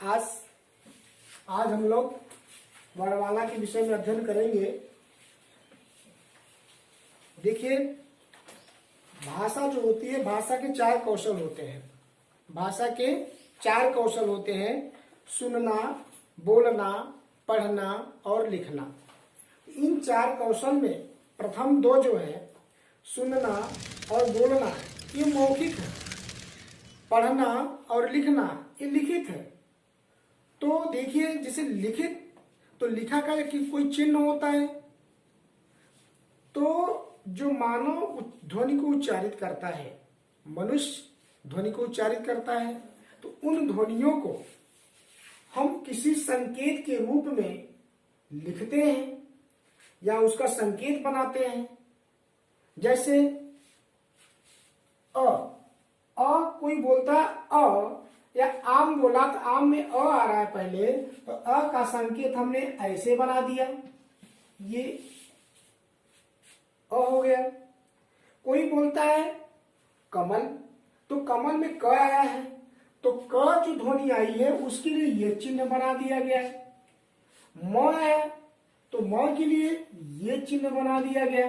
आज आज हम लोग वर्णमाला के विषय में अध्ययन करेंगे। देखिए, भाषा जो होती है, भाषा के चार कौशल होते हैं। भाषा के चार कौशल होते हैं: सुनना, बोलना, पढ़ना और लिखना। इन चार कौशल में प्रथम दो जो है, सुनना और बोलना, ये मौखिक है। पढ़ना और लिखना ये लिखित है। तो देखिए, जैसे लिखित तो लिखा का कोई चिन्ह होता है, तो जो मानव ध्वनि को उच्चारित करता है, मनुष्य ध्वनि को उच्चारित करता है, तो उन ध्वनियों को हम किसी संकेत के रूप में लिखते हैं या उसका संकेत बनाते हैं। जैसे कोई बोलता है अ, या आम बोला तो आम में अ आ रहा है पहले, तो अ का संकेत हमने ऐसे बना दिया, ये अ हो गया। कोई बोलता है कमल, तो कमल में क आया है, तो क जो ध्वनि आई है उसके लिए ये चिन्ह बना दिया गया है। म आया तो म के लिए ये चिन्ह बना दिया गया।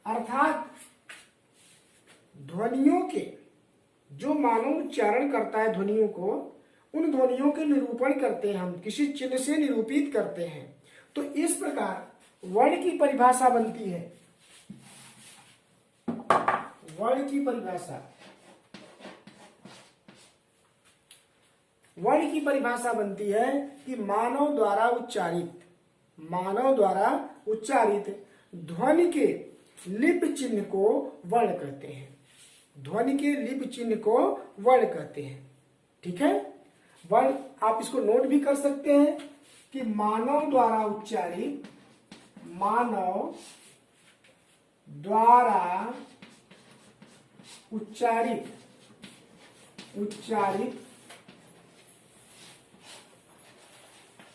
अर्थात ध्वनियों के जो मानव उच्चारण करता है ध्वनियों को, उन ध्वनियों के निरूपण करते हैं, हम किसी चिन्ह से निरूपित करते हैं। तो इस प्रकार वर्ण की परिभाषा बनती है। वर्ण की परिभाषा बनती है कि मानव द्वारा उच्चारित ध्वनि के लिप चिन्ह को वर्ण कहते हैं। ध्वनि के लिप चिन्ह को वर्ण कहते हैं। ठीक है, वर्ण आप इसको नोट भी कर सकते हैं कि मानव द्वारा उच्चारित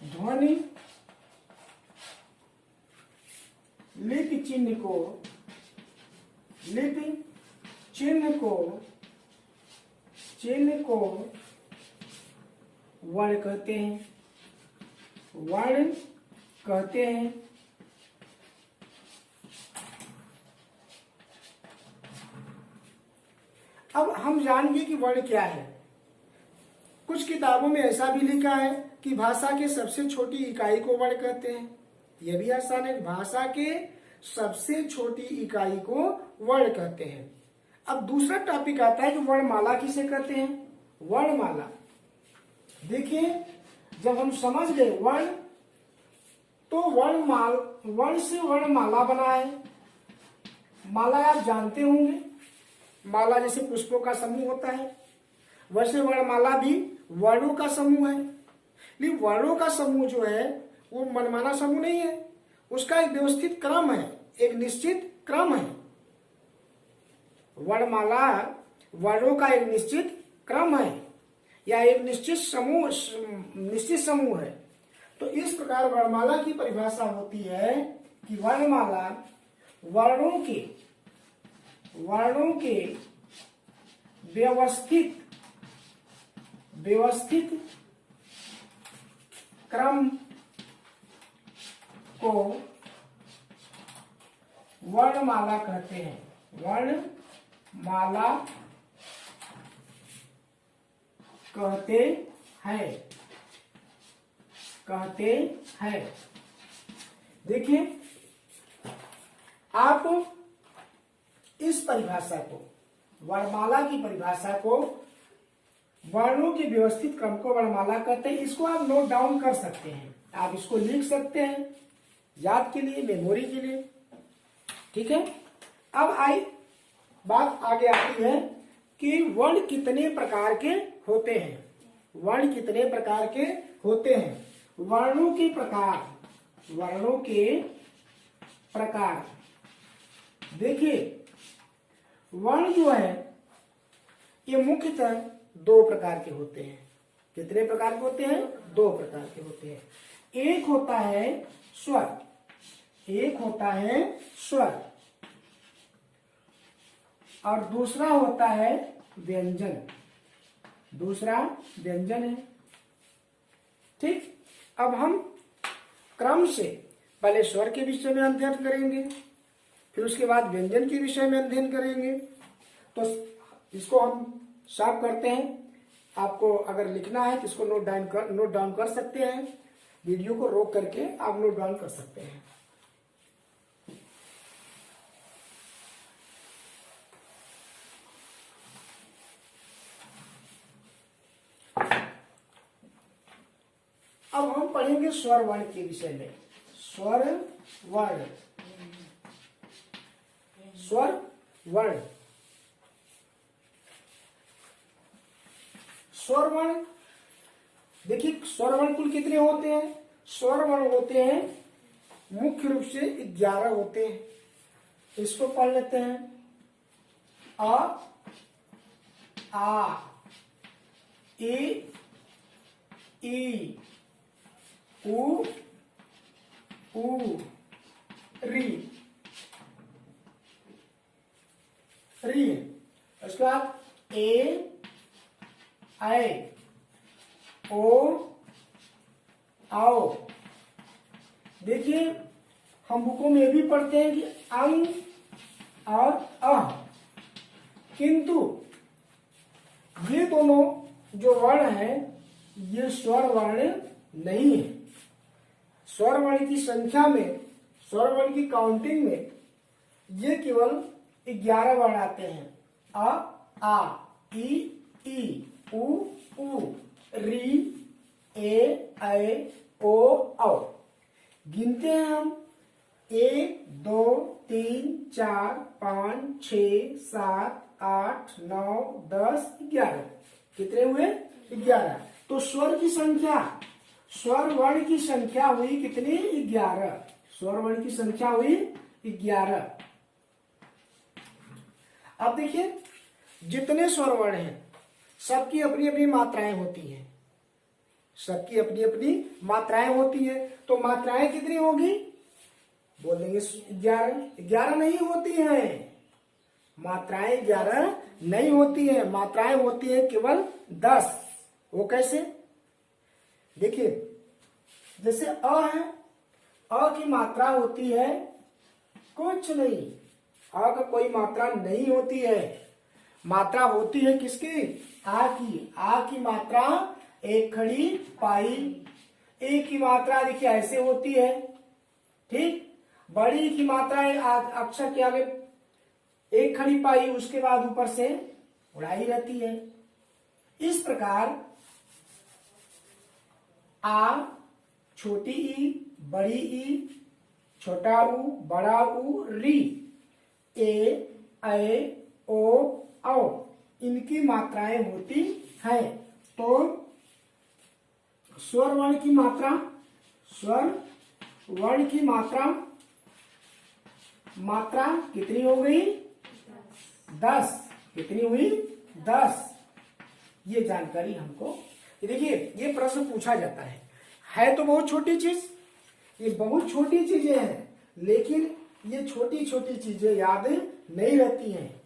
ध्वनि लिप चिन्ह को वर्ण कहते हैं। अब हम जानेंगे कि वर्ण क्या है। कुछ किताबों में ऐसा भी लिखा है कि भाषा के सबसे छोटी इकाई को वर्ण कहते हैं। यह भी आसान है, भाषा के सबसे छोटी इकाई को वर्ण कहते हैं। अब दूसरा टॉपिक आता है कि वर्णमाला किसे कहते हैं। वर्णमाला, देखिए, जब हम समझ गए वर्ण, तो वर्ण से वर्णमाला बना है। माला आप जानते होंगे, माला जैसे पुष्पों का समूह होता है, वैसे वर्णमाला भी वर्णों का समूह है। लेकिन वर्णों का समूह जो है वो मनमाना समूह नहीं है, उसका एक व्यवस्थित क्रम है, एक निश्चित क्रम है। वर्णमाला वर्णों का एक निश्चित क्रम है या एक निश्चित समूह है। तो इस प्रकार वर्णमाला की परिभाषा होती है कि वर्णमाला वर्णों के व्यवस्थित क्रम को वर्णमाला कहते हैं। वर्णमाला कहते हैं। देखिए, आप इस परिभाषा को, वर्णमाला की परिभाषा को, वर्णों के व्यवस्थित क्रम को वर्णमाला कहते हैं। इसको आप नोट डाउन कर सकते हैं, आप इसको लिख सकते हैं याद के लिए, मेमोरी के लिए। ठीक है, अब बात आगे आती है कि वर्ण कितने प्रकार के होते हैं। वर्णों के प्रकार, देखिए, वर्ण जो है ये मुख्यतः दो प्रकार के होते हैं। कितने प्रकार के होते हैं? दो प्रकार के होते हैं। एक होता है स्वर और दूसरा होता है व्यंजन। है। ठीक, अब हम क्रम से पहले स्वर के विषय में अध्ययन करेंगे, फिर उसके बाद व्यंजन के विषय में अध्ययन करेंगे। तो इसको हम साफ करते हैं। आपको अगर लिखना है तो इसको नोट डाउन कर सकते हैं। वीडियो को रोक करके आप नोट डाउन कर सकते हैं। अब हम पढ़ेंगे स्वर वर्ण के विषय में। स्वर वर्ण, स्वर वर्ण, स्वर वर्ण। देखिए स्वर वर्ण कुल कितने होते हैं? स्वर वर्ण होते हैं मुख्य रूप से 11 होते हैं। इसको पढ़ लेते हैं। आ, ए, ई, उ, री, री। उसके बाद ए, ऐ, ओ, आओ। देखिए हम बुकों में भी पढ़ते हैं कि अंग और अह, किंतु ये दोनों जो वर्ण हैं ये स्वर वर्ण नहीं है। स्वर वर्ण की संख्या में, स्वर वर्ण की काउंटिंग में ये केवल 11 वर्ण आते हैं। आ, ई, उ, री, ए, ऐ, ओ, औ। गिनते हैं हम 1, 2, 3, 4, 5, 6, 7, 8, 9, 10, 11। कितने हुए? 11। तो स्वर की संख्या, स्वर वर्ण की संख्या हुई कितनी? 11। स्वर वर्ण की संख्या हुई 11। अब देखिए जितने स्वर वर्ण हैं सबकी अपनी अपनी मात्राएं होती हैं, सबकी अपनी अपनी मात्राएं होती हैं। तो मात्राएं कितनी होगी? बोलेंगे 11। 11 नहीं होती हैं, मात्राएं 11 नहीं होती हैं, मात्राएं होती हैं केवल 10। वो कैसे? देखिए जैसे अ है, अ की मात्रा होती है कुछ नहीं, अ का कोई मात्रा नहीं होती है। मात्रा होती है किसकी? आ की। आ की मात्रा एक खड़ी पाई। ए की मात्रा देखिए ऐसे होती है, ठीक। बड़ी की मात्रा अक्षर के आगे एक खड़ी पाई, उसके बाद ऊपर से उड़ाई रहती है। इस प्रकार आ, छोटी ई, बड़ी ई, छोटा ऊ, बड़ा ऊ, री, ए, ऐ, ओ, औ, इनकी मात्राएं होती हैं। तो स्वर वर्ण की मात्रा, स्वर वर्ण की मात्रा, मात्रा कितनी हो गई? 10। कितनी हुई? 10। ये जानकारी हमको, देखिए ये प्रश्न पूछा जाता है तो बहुत छोटी चीज, ये बहुत छोटी चीजें हैं, लेकिन ये छोटी छोटी चीजें याद नहीं रहती हैं।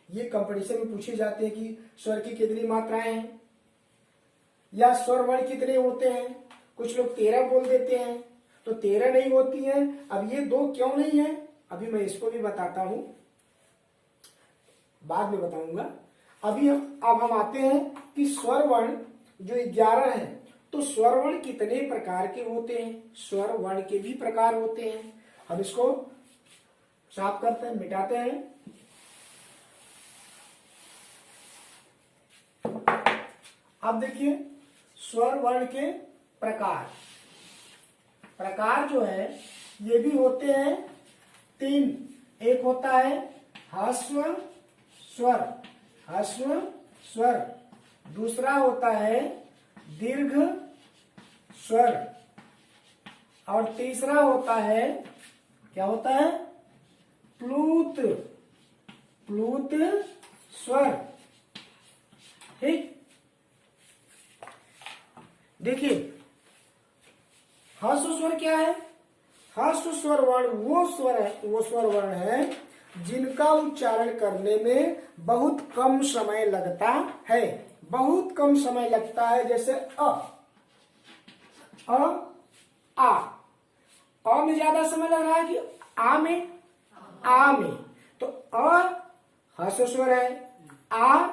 ये कंपटीशन में पूछे जाते हैं कि स्वर की कितनी मात्राएं हैं या स्वर वर्ण कितने होते हैं। कुछ लोग 13 बोल देते हैं, तो 13 नहीं होती हैं। अब ये 2 क्यों नहीं है, अभी मैं इसको भी बताता हूं, बाद में बताऊंगा। अब हम आते हैं कि स्वर वर्ण जो 11 है, तो स्वर वर्ण कितने प्रकार के होते हैं? स्वर वर्ण के भी प्रकार होते हैं। हम इसको साफ करते हैं, मिटाते हैं। अब देखिए स्वर वर्ण के प्रकार, प्रकार जो है ये भी होते हैं 3। एक होता है ह्रस्व स्वर, ह्रस्व स्वर। दूसरा होता है दीर्घ स्वर, और तीसरा होता है, क्या होता है? प्लूत, प्लूत स्वर, ठीक। देखिए ह्रस्व स्वर क्या है? ह्रस्व स्वर वर्ण वो स्वर वर्ण है जिनका उच्चारण करने में बहुत कम समय लगता है, बहुत कम समय लगता है। जैसे आ में ज्यादा समय लग रहा है कि आ में? आ में। तो ह्रस्व स्वर है, आ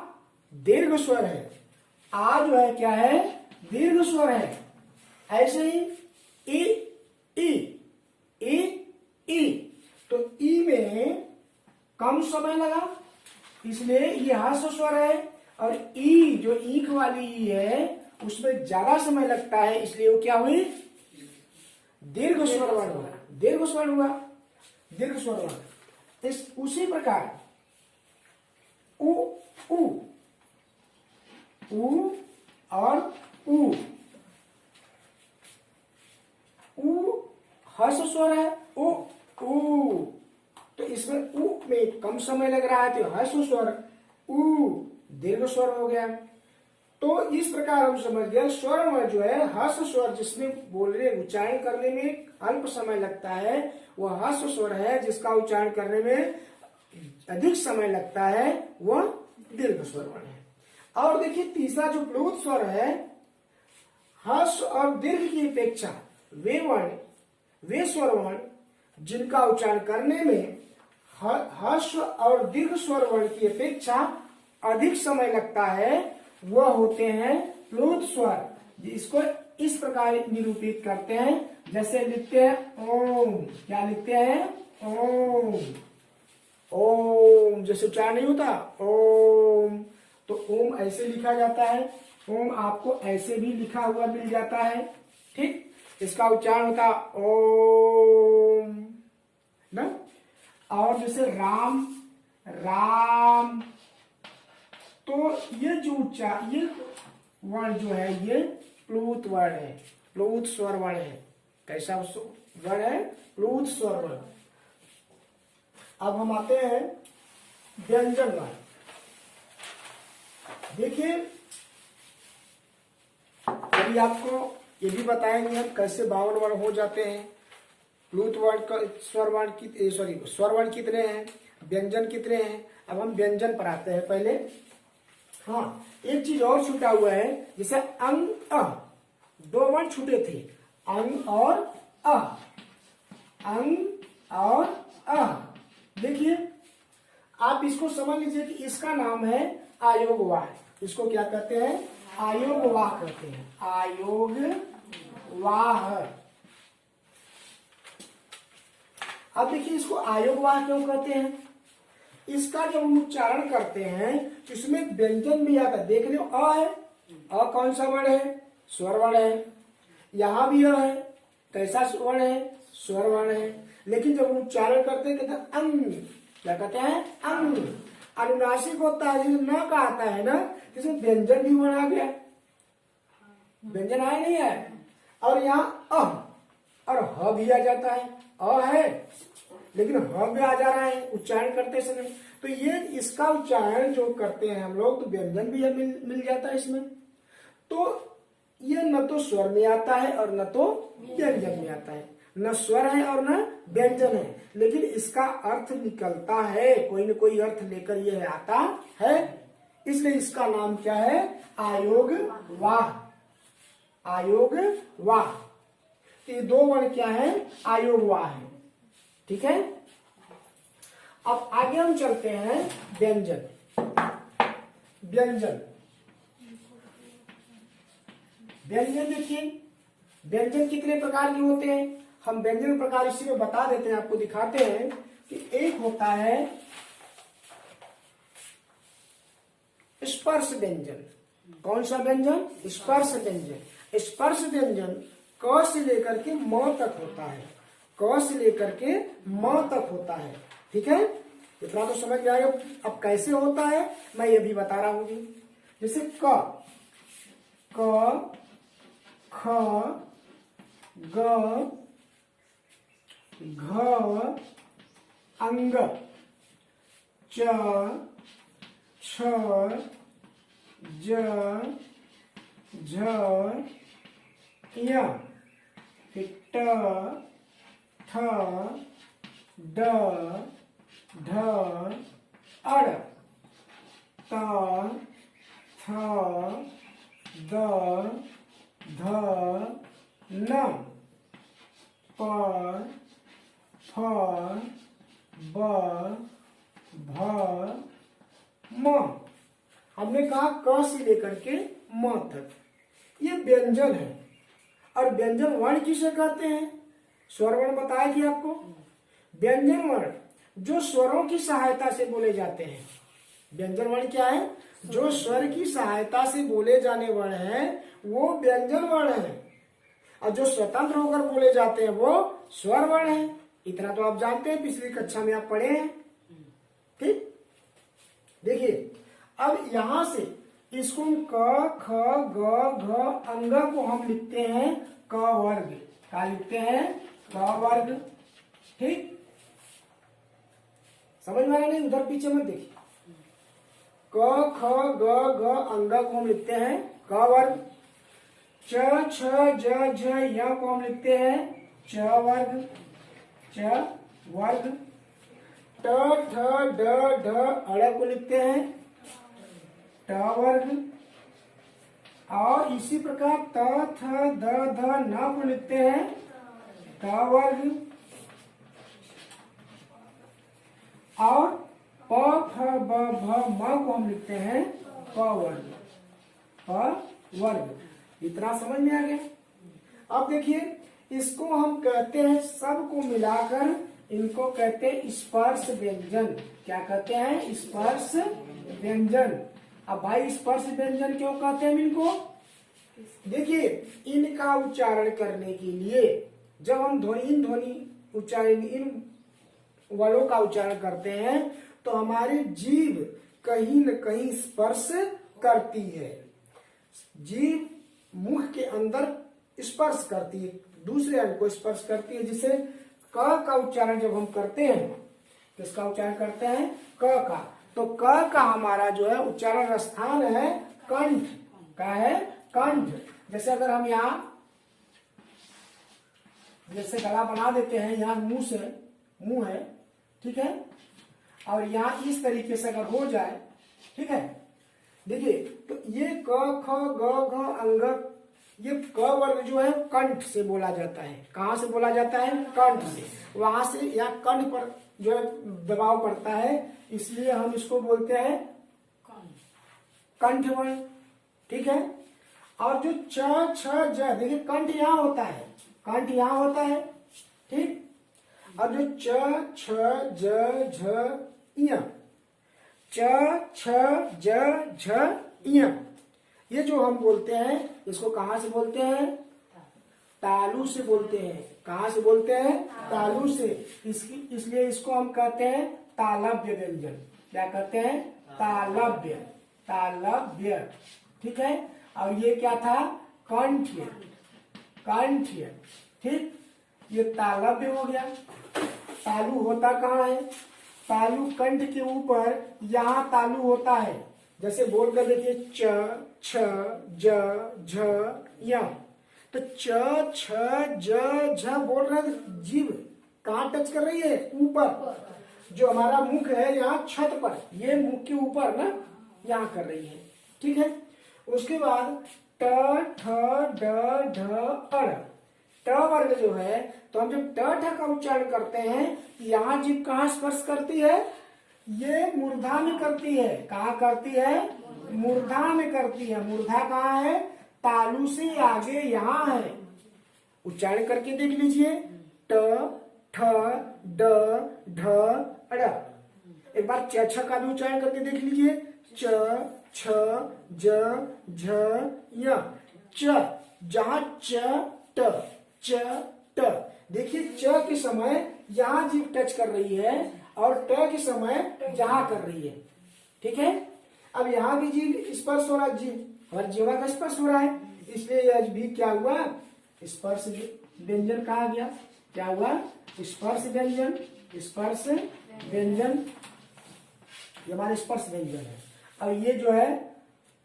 दीर्घ स्वर है, आ जो है क्या है? दीर्घ स्वर है। ऐसे ही ई ई ई ई, तो ई में कम समय लगा इसलिए ये ह्रस्व स्वर है, और ई जो ईख वाली ई है उसमें ज्यादा समय लगता है इसलिए वो क्या हुई? दीर्घ स्वर वर्ण हुआ, दीर्घ स्वर हुआ, दीर्घ स्वर वर्ण। इस उसी प्रकार उ उ उ और उ ह्रस्व स्वर है, उ उ, तो इसमें उ में कम समय लग रहा है तो ह्रस्व स्वर उ दीर्घ स्वर हो गया। तो इस प्रकार हम समझ गए स्वर में जो है ह्रस्व स्वर जिसमें बोलने उच्चारण करने में अल्प समय लगता है वह ह्रस्व स्वर है, जिसका उच्चारण करने में अधिक समय लगता है वह दीर्घ स्वर वर्ण है। और देखिए तीसरा जो प्लुत स्वर है, ह्रस्व और दीर्घ की अपेक्षा वे स्वर वर्ण जिनका उच्चारण करने में ह्रस्व और दीर्घ स्वर वर्ण की अपेक्षा अधिक समय लगता है वह होते हैं प्लुत स्वर। इसको इस प्रकार निरूपित करते हैं, जैसे लिखते हैं ओम। क्या लिखते हैं? ओम। ओम जैसे उच्चारण नहीं होता ओम, तो ओम ऐसे लिखा जाता है। ओम आपको ऐसे भी लिखा हुआ मिल जाता है, ठीक। इसका उच्चारण होता ओम ना। और जैसे राम, राम, तो ये जो ये वर्ण जो है ये प्लुत वर्ण है, प्लुत स्वर वर्ण है। कैसा वर्ण है? प्लुत स्वर वर्ण। अब हम आते हैं व्यंजन वर्ण। देखिए अभी आपको ये भी बताएंगे हम कैसे 52 वर्ण हो जाते हैं। प्लुत वर्ण का स्वर वर्ण कितने हैं, व्यंजन कितने हैं। अब हम व्यंजन पर आते हैं पहले। हाँ, एक चीज और छूटा हुआ है, जैसे अंग अ, दो वर्ण छूटे थे, अंग और अ, अंग और अ। देखिए आप इसको समझ लीजिए कि इसका नाम है आयोग वाह। इसको क्या कहते हैं? आयोग वाह कहते हैं, आयोग वाह। अब देखिए इसको आयोग वाह क्यों कहते हैं? इसका जब हम उच्चारण करते हैं तो इसमें व्यंजन भी आता है। देख रहे हो अ है, अ कौन सा वर्ण है? स्वर वर्ण है। यहां भी अ है, कैसा वर्ण है? स्वर वर्ण है। लेकिन जब हम उच्चारण करते हैं कहते हैं अंग। क्या कहते हैं? अंग। अनुनासिक होता है, जिसे न का आता है ना, जिसमें व्यंजन भी वर्ण आ गया, व्यंजन आया नहीं है। और यहाँ अ और ह भी आ जाता है, अ है लेकिन ह भी आ जा रहा है उच्चारण करते समय। तो ये इसका उच्चारण जो करते हैं हम लोग तो व्यंजन भी मिल जाता है इसमें। तो ये न तो स्वर में आता है और न तो व्यंजन में आता है, न स्वर है और न व्यंजन है, लेकिन इसका अर्थ निकलता है, कोई न कोई अर्थ लेकर यह आता है। इसलिए इसका नाम क्या है? आयोग वाह। आयोग वाह। तो ये दो वर्ण क्या है? आयोग वाह है, ठीक है। अब आगे हम चलते हैं व्यंजन। व्यंजन व्यंजन देखिए व्यंजन कितने प्रकार के होते हैं। हम व्यंजन प्रकार इसी में बता देते हैं, आपको दिखाते हैं कि एक होता है स्पर्श व्यंजन। कौन सा व्यंजन? स्पर्श व्यंजन। स्पर्श व्यंजन क से लेकर के म तक होता है, क से लेकर के म तक होता है, ठीक है। इतना तो समझ में आएगा। अब कैसे होता है मैं ये भी बता रहा हूं। जैसे क, ख, ग, घ, अंग, च, छ, ज, झ, य, फिर ट, ठ, ड, ढ, अड़, त, थ, द, ध, न, प, फ, ब, भ, म। हमने कहा क से लेकर के म तक ये व्यंजन है। और व्यंजन वर्ण किसे कहते हैं? स्वर वर्ण बताया कि आपको। व्यंजन वर्ण जो स्वरों की सहायता से बोले जाते हैं। व्यंजन वर्ण क्या है? जो स्वर की सहायता से बोले जाने वर्ण है वो व्यंजन वर्ण है, और जो स्वतंत्र होकर बोले जाते हैं वो स्वर वर्ण है। इतना तो आप जानते हैं, पिछली कक्षा में आप पढ़े हैं। ठीक, देखिए अब यहां से इसको क, ख, ग, घ, अंग को हम लिखते हैं क वर्ग। क्या लिखते हैं? क वर्ग। ठीक, समझ में आया नहीं? उधर पीछे मत देखिए। क, ख, ग, घ, अंग को हम लिखते हैं क वर्ग। च, छ, ज, झ, य को हम लिखते हैं च वर्ग, च वर्ग। ट, ठ, ड, ढ, अड़ को लिखते हैं ट वर्ग। और इसी प्रकार त, थ, द, ध, न को लिखते हैं ट वर्ग। और प, फ, ब, भ, म को हम लिखते हैं प वर्ग, प वर्ग। इतना समझ में आ गया। अब देखिए इसको हम कहते हैं, सबको मिलाकर इनको कहते हैं स्पर्श व्यंजन। क्या कहते हैं? स्पर्श व्यंजन। अब भाई स्पर्श व्यंजन क्यों कहते हैं इनको? देखिए इनका उच्चारण करने के लिए जब हम ध्वनि उच्चारण इन वर्णों का उच्चारण करते हैं तो हमारी जीभ कहीं न कहीं स्पर्श करती है। जीभ मुख के अंदर स्पर्श करती है, दूसरे अंग को स्पर्श करती है, जिसे क का उच्चारण जब हम करते हैं, किसका उच्चारण करते हैं? क का। तो क का हमारा जो है उच्चारण स्थान है कंठ का, है कंठ। जैसे अगर हम यहाँ जैसे गला बना देते हैं, यहाँ मुंह से मुंह है, ठीक है, और यहाँ इस तरीके से अगर हो जाए, ठीक है, देखिए तो ये क, ख, ग, घ, अंग, ये क वर्ग जो है कंठ से बोला जाता है। कहाँ से बोला जाता है? कंठ से। वहां से यहाँ कंठ पर जो है दबाव पड़ता है, इसलिए हम इसको बोलते हैं कंठ वर्ण। ठीक है, और जो च, छ, ज, देखिए कंठ यहाँ होता है, कंठ यहाँ होता है। ठीक, और जो च, छ, ज, झ, य, च, छ, ज, झ, य, ये जो हम बोलते हैं इसको कहाँ से बोलते हैं? तालु से बोलते हैं। कहाँ से बोलते हैं? तालु से। इसलिए इसको हम कहते हैं तालव्य व्यंजन। क्या कहते हैं? तालव्य, तालव्य। ठीक है, और ये क्या था? कंठ्य, कंठ्य। ठीक, ये तालव्य हो गया। तालु होता कहाँ है? तालु कंठ के ऊपर, यहाँ तालु होता है। जैसे बोल कर देखिए च, छ, ज, झ, य। तो च, छ, ज, झ बोल रहे हैं, जीभ कहाँ टच कर रही है? ऊपर। जो हमारा मुख है यहाँ छत पर, ये मुख के ऊपर ना, यहाँ कर रही है। ठीक है, उसके बाद ट, ठ, ड, ढ, अड़। ट वर्ग जो है, तो हम जब ट, ठ का उच्चारण करते हैं, यहाँ जीभ कहाँ स्पर्श करती है? ये मूर्धा में करती है। कहाँ करती है? मूर्धा में करती है। मूर्धा कहाँ है? तालु से आगे यहाँ है। उच्चारण करके देख लीजिए, ट, ठ, ड, ढ, अड़। एक बार च, छ का भी उच्चारण करके देख लीजिए, च, छ, ज, झ, य। च, जहाँ च, ट, च, ट। देखिए च के समय यहाँ जीभ टच कर रही है और ट के समय यहाँ कर रही है। ठीक है, अब यहाँ भी जीभ स्पर्श हो रहा है, जीभ और जीवा का स्पर्श हो रहा है, इसलिए यह भी क्या हुआ? स्पर्श व्यंजन कहा गया। क्या हुआ? स्पर्श व्यंजन, स्पर्श व्यंजन। ये हमारे स्पर्श व्यंजन है। अब ये जो है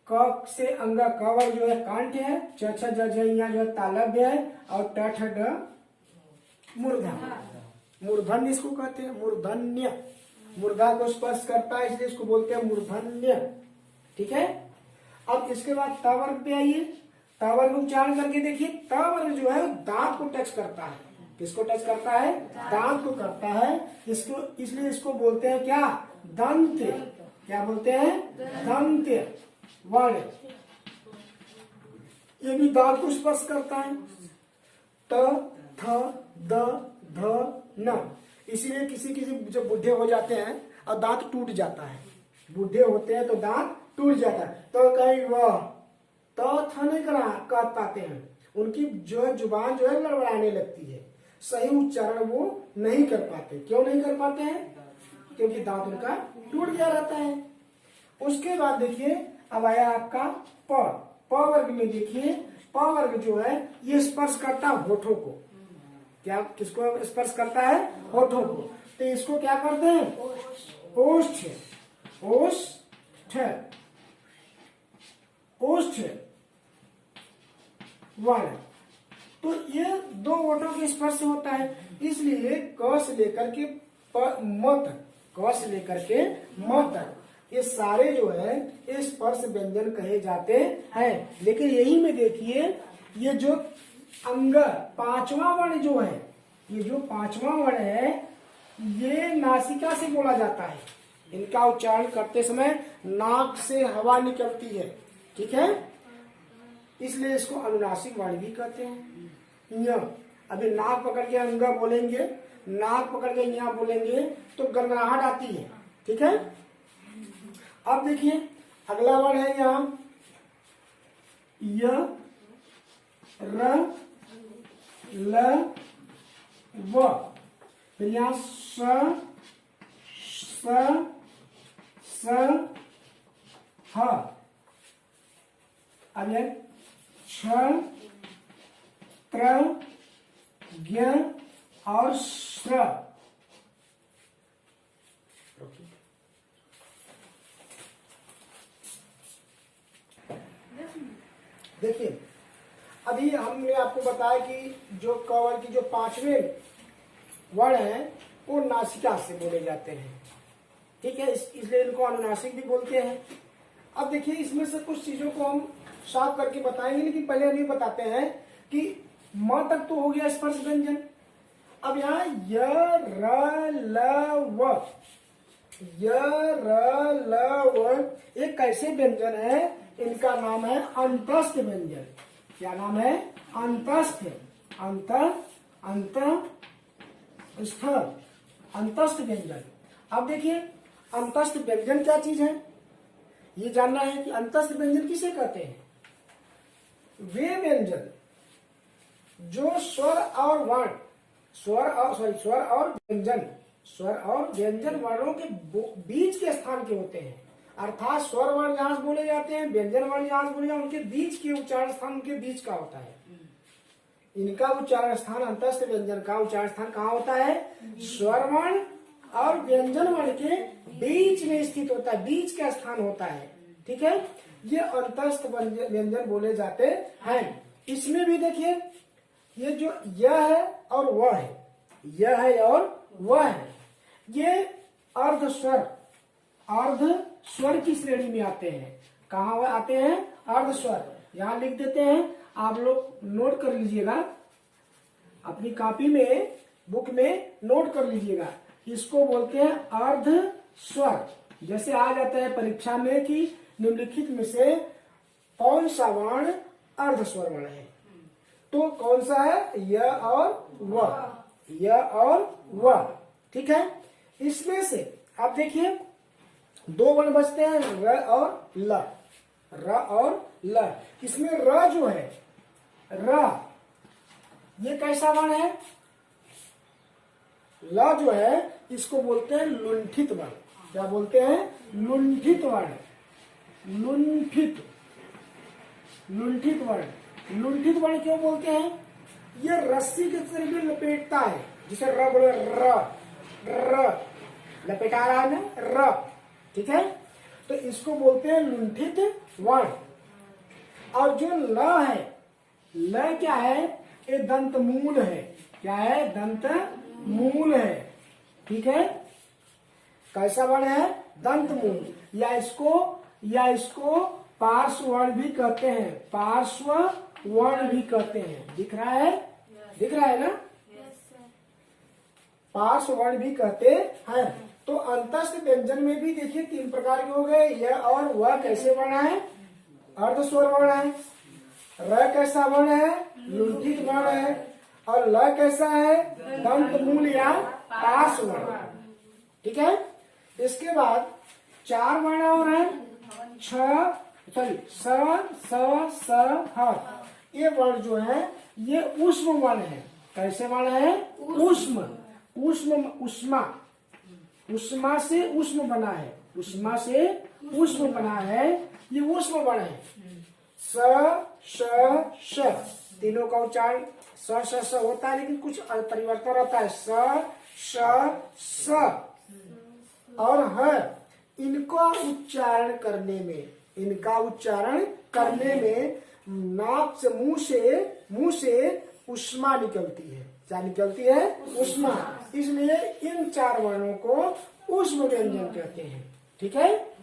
क से अंग, क वर्ग जो है कांठ है, च, छ, ज, झ, यहाँ जो है तालव्य है, और ट, ठ, ड मूर्धा। मूर्धन्य इसको कहते हैं, मूर्धन्य। मूर्धा को स्पर्श करता है इसलिए इसको बोलते हैं मूर्धन्य। ठीक है, अब इसके बाद त वर्ग पे आइए। त वर्ग उच्चारण करके देखिए, त वर्ग जो है दांत को टच करता है। किसको टच करता है? दांत को करता है। इसको इसलिए इसको बोलते हैं क्या? दंत। क्या बोलते हैं? दंत वर्ण। ये भी दांत को स्पर्श करता है। त थ द ध न। इसीलिए किसी किसी जब बूढ़े हो जाते हैं और दांत टूट जाता है, बूढ़े होते हैं तो दांत टूट जाता है, तो कहीं वह त थ नहीं कर पाते हैं, उनकी जो जुबान जो है लड़बड़ाने लगती है, सही उच्चारण वो नहीं कर पाते। क्यों नहीं कर पाते हैं? क्योंकि दांत उनका टूट गया रहता है। उसके बाद देखिए अब आया आपका प। प वर्ग में देखिए, प वर्ग जो है ये स्पर्श करता है होठों को। क्या किसको स्पर्श करता है? होठों को। तो इसको क्या करते हैं? ओष्ठ। ओष्ठ ओष्ठ वर्ण। तो ये दो ओठों के स्पर्श होता है, इसलिए क से लेकर के म तक, क से लेकर के म तक ये सारे जो है ये स्पर्श व्यंजन कहे जाते हैं। लेकिन यही में देखिए ये जो अंग पांचवा वर्ण जो है, ये जो पांचवा वर्ण है ये नासिका से बोला जाता है। इनका उच्चारण करते समय नाक से हवा निकलती है, ठीक है, इसलिए इसको अनुनासिक वाणी भी कहते हैं। य अभी नाक पकड़ के अंगा बोलेंगे, नाक पकड़ के यहाँ बोलेंगे तो गनगनाहट आती है, ठीक है। अब देखिए अगला वर्ण है यहाँ य र ल व, फिर यहाँ स स ह, अब यह छ त्र ज्ञ और श्र। देखिए अभी हमने आपको बताया कि जो कवर की जो पांचवें वर्ण है वो नासिका से बोले जाते हैं, ठीक है, इसलिए इनको अनुनासिक भी बोलते हैं। अब देखिए इसमें से कुछ चीजों को हम साफ करके बताएंगे, लेकिन पहले हम ये बताते हैं कि म तक तो हो गया स्पर्श व्यंजन। अब यहाँ य र ल व, य र ल व एक कैसे व्यंजन है, इनका नाम है अंतस्थ व्यंजन। क्या नाम है? अंतस्थ। अंत अंत स्थ अंतस्थ व्यंजन। अब देखिए अंतस्थ व्यंजन क्या चीज है ये जानना है कि अंतस्थ व्यंजन किसे कहते हैं। वे व्यंजन जो स्वर और वर्ण, स्वर और व्यंजन वर्णों के बीच के स्थान के होते हैं, अर्थात स्वर वर्ण जहां से बोले जाते हैं, व्यंजन वर्ण जहां से बोले जाते हैं, उनके बीच के उच्चारण स्थान उनके बीच का होता है। इनका उच्चारण स्थान अंतस्थ व्यंजन का उच्चारण स्थान कहाँ होता है? स्वर वर्ण और व्यंजन वर्ण के बीच में स्थित होता है, बीच का स्थान होता है, ठीक है, ये अंतस्थ व्यंजन बोले जाते हैं। इसमें भी देखिए ये जो यह है और वह है, यह है और वह है, ये अर्ध स्वर की श्रेणी में आते हैं। कहाँ आते हैं? अर्ध स्वर। यहाँ लिख देते हैं, आप लोग नोट कर लीजिएगा, अपनी कॉपी में बुक में नोट कर लीजिएगा। इसको बोलते हैं अर्ध स्वर। जैसे आ जाता है परीक्षा में कि निम्नलिखित में से कौन सा वर्ण अर्ध स्वर वर्ण है, तो कौन सा है? य और व, य और व, ठीक है। इसमें से आप देखिए दो वर्ण बचते हैं, र और ल, र और ल। इसमें र जो है, र ये कैसा वर्ण है? ल जो है इसको बोलते हैं लुंठित वर्ण। क्या बोलते हैं? लुंठित वर्ण। लुंठित वर्ण। लुंठित वर्ण क्यों बोलते हैं? ये रस्सी के तरह भी लपेटता है, जिसे र बोले, र लपेटा रहा है ना, र, ठीक है, तो इसको बोलते हैं लुंठित वर्ण। और जो ल है, ल क्या है? ये दंत मूल है। क्या है? दंत मूल है, ठीक है। कैसा वर्ण है? दंत मूल। या इसको पार्श्व वर्ण भी कहते हैं, पार्श्व वर्ण भी कहते हैं। दिख रहा है? दिख रहा है ना? पार्श्व वर्ण भी कहते हैं। तो अंतस्थ व्यंजन में भी देखिए 3 प्रकार के हो गए। यह और वह कैसे वर्ण है? अर्ध स्वर वर्ण है। र कैसा वर्ण है? लुंठित वर्ण है। और ल कैसा है? दंत मूल या पार्श्व वर्ण। ठीक है। इसके बाद 4 वर्ण और है, स स ह। ये वर्ण जो है ये ऊष्म वर्ण है। कैसे वर्ण है? ऊष्म। उष्मा, उष्मा से उष्म बना है, उष्मा से उष्म बना है, ये उष्म वर्ण है। स श तीनों का उच्चारण स होता है, लेकिन कुछ परिवर्तन रहता है। स और ह, इनका उच्चारण करने में नाक से मुंह से उष्मा निकलती है। क्या निकलती है? उष्मा। इसलिए इन 4 वर्णों को उष्म व्यंजन कहते हैं। ठीक है।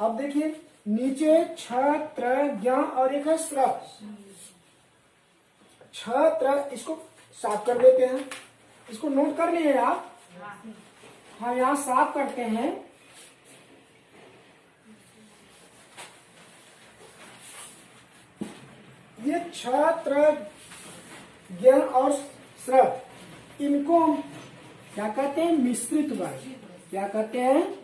अब देखिए नीचे छ, त्र, ज्ञ और एक है स्र। छ, त्र, इसको साफ कर देते हैं। इसको नोट कर लिए आप? हाँ, यहाँ साफ करते हैं। ये छ, त्र, ज्ञ और स्र, इनको हम क्या कहते हैं? मिश्रित वर्ण। क्या कहते हैं?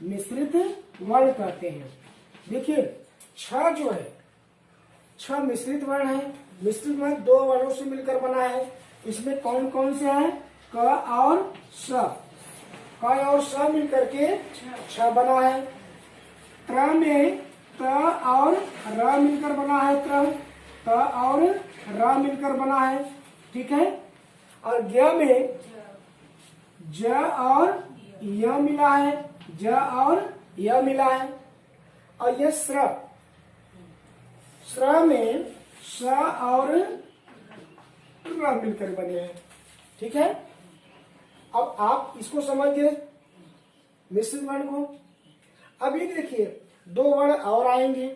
मिश्रित वर्ण कहते हैं। देखिए छ जो है, छ मिश्रित वर्ण है। मिश्रित वर्ण 2 वर्णों से मिलकर बना है। इसमें कौन कौन से हैं? क और स। क और स मिलकर के छ बना है। त्र में त और र मिलकर बना है। त और र मिलकर बना है। ठीक है। और ज्ञ में ज और य मिला है, ज और य मिला है। और ये स्र में स और र मिलकर बने हैं। ठीक है। अब आप इसको समझ गए मिश्रित वर्ण को। अब ये देखिए 2 वर्ण और आएंगे।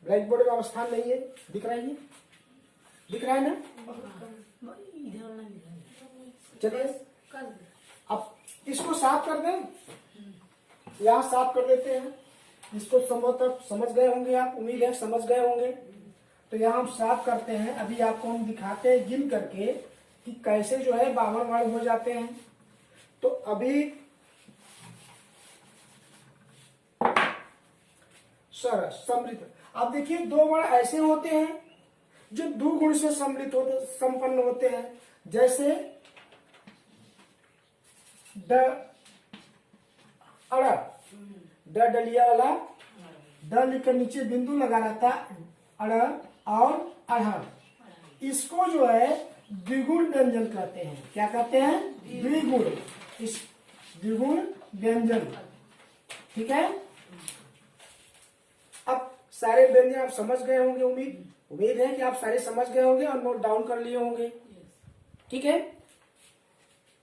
ब्लैक बोर्ड में स्थान नहीं है, दिख रहा है? ये दिख रहा है ना? चलिए अब इसको साफ कर दें। यहाँ साफ कर देते हैं। इसको संभवतः समझ गए होंगे आप, उम्मीद है समझ गए होंगे। तो यहाँ हम साफ करते हैं। अभी आपको हम दिखाते हैं गिन करके कि कैसे जो है 52 वर्ण हो जाते हैं। तो अभी सरस समृद्ध। अब देखिए 2 वर्ण ऐसे होते हैं जो दुगुण से संपन्न होते हैं। जैसे ड, अड़, ड डलिया वाला, ड लिखकर नीचे बिंदु लगा रहता, अड़ और अढ़। इसको जो है द्विगुण व्यंजन कहते हैं। क्या कहते हैं? द्विगुण। इस द्विगुण व्यंजन। ठीक है। अब सारे व्यंजन आप समझ गए होंगे। उम्मीद है कि आप सारे समझ गए होंगे और नोट डाउन कर लिए होंगे। ठीक है।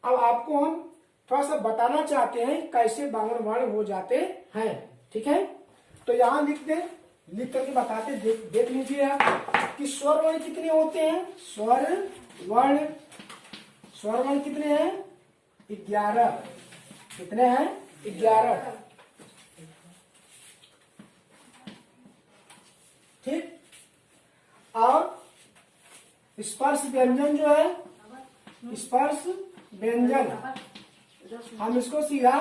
अब आपको हम थोड़ा सा बताना चाहते हैं कैसे 52 वर्ण हो जाते हैं। ठीक है। तो यहाँ लिख दे, लिख करके बताते, देख लीजिए आप कि स्वर वर्ण कितने होते हैं। स्वर वर्ण कितने हैं? 11। कितने हैं? 11। ठीक। और स्पर्श व्यंजन जो है, स्पर्श व्यंजन, हम इसको सीधा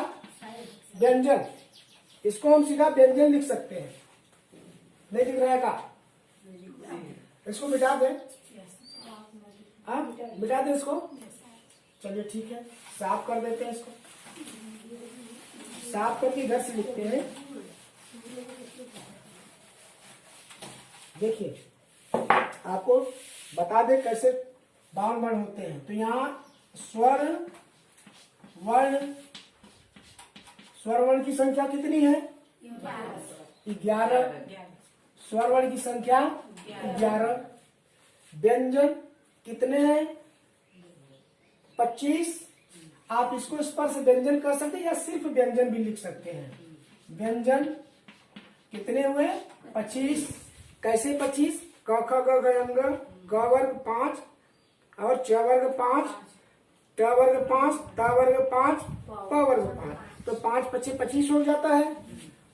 व्यंजन, इसको हम सीधा व्यंजन लिख सकते हैं। नहीं दिख रहेगा? इसको मिटा दें। हाँ, मिटा दें इसको। चलिए ठीक है, साफ कर देते हैं इसको। साफ करके इधर से लिखते हैं। देखिए आपको बता दें कैसे 52 वर्ण होते हैं। तो यहाँ स्वर वर्ण की संख्या कितनी है? 11। स्वर वर्ण की संख्या 11। व्यंजन कितने हैं? 25। आप इसको स्पर्श व्यंजन कर सकते हैं या सिर्फ व्यंजन भी लिख सकते हैं। व्यंजन कितने हुए? 25। कैसे 25? क ख ग घ अंग, ग वर्ग 5 और च वर्ग 5, ट वर्ग 5, त वर्ग 5, प वर्ग 5। तो 5 25 25 हो जाता है,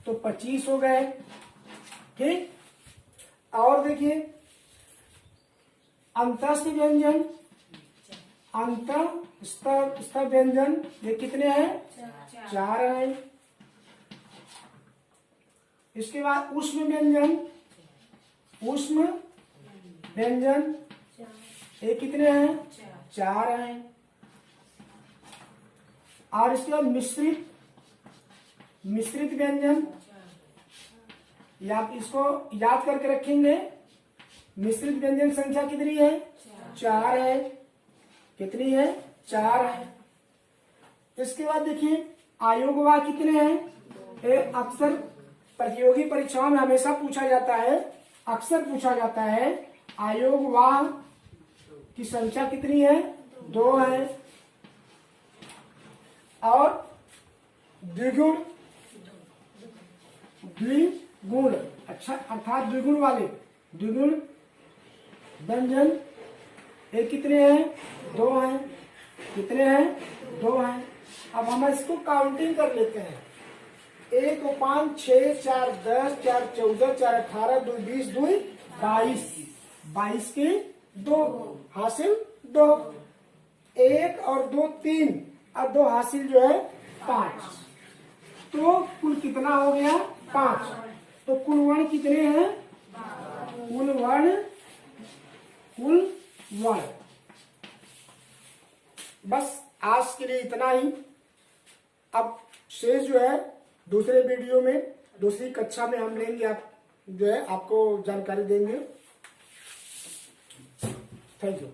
तो 25 हो गए। ठीक, और देखिए अंतस्थ व्यंजन, अंतस्थ व्यंजन ये कितने हैं? 4 हैं। इसके बाद ऊष्म व्यंजन, ऊष्म व्यंजन ये कितने हैं? 4 हैं। और इसके बाद मिश्रित, मिश्रित व्यंजन, या आप इसको याद करके रखेंगे। मिश्रित व्यंजन संख्या कितनी है? 4 है। कितनी है? 4 है। इसके बाद देखिए आयोगवाह कितने हैं? ये अक्सर प्रतियोगी परीक्षाओं में हमेशा पूछा जाता है, अक्सर पूछा जाता है। आयोगवाह की संख्या कितनी है? 2 है। और द्विगुण, द्विगुण अच्छा अर्थात द्विगुण वाले, द्विगुण व्यंजन ये कितने हैं? 2 हैं। कितने हैं? 2 हैं। अब हम इसको काउंटिंग कर लेते हैं। 1 5 6 4 10 4 14 4 18 2 20 2 22, 22 के 2 हासिल 2, 1 और 2 3 और 2 हासिल जो है 5। तो कुल कितना हो गया? 5। तो कुल वर्ण कितने हैं? कुल वर्ण, कुल वर्ण। बस आज के लिए इतना ही। अब शेष जो है दूसरे वीडियो में, दूसरी कक्षा में हम लेंगे, आप जो है आपको जानकारी देंगे। Thank you.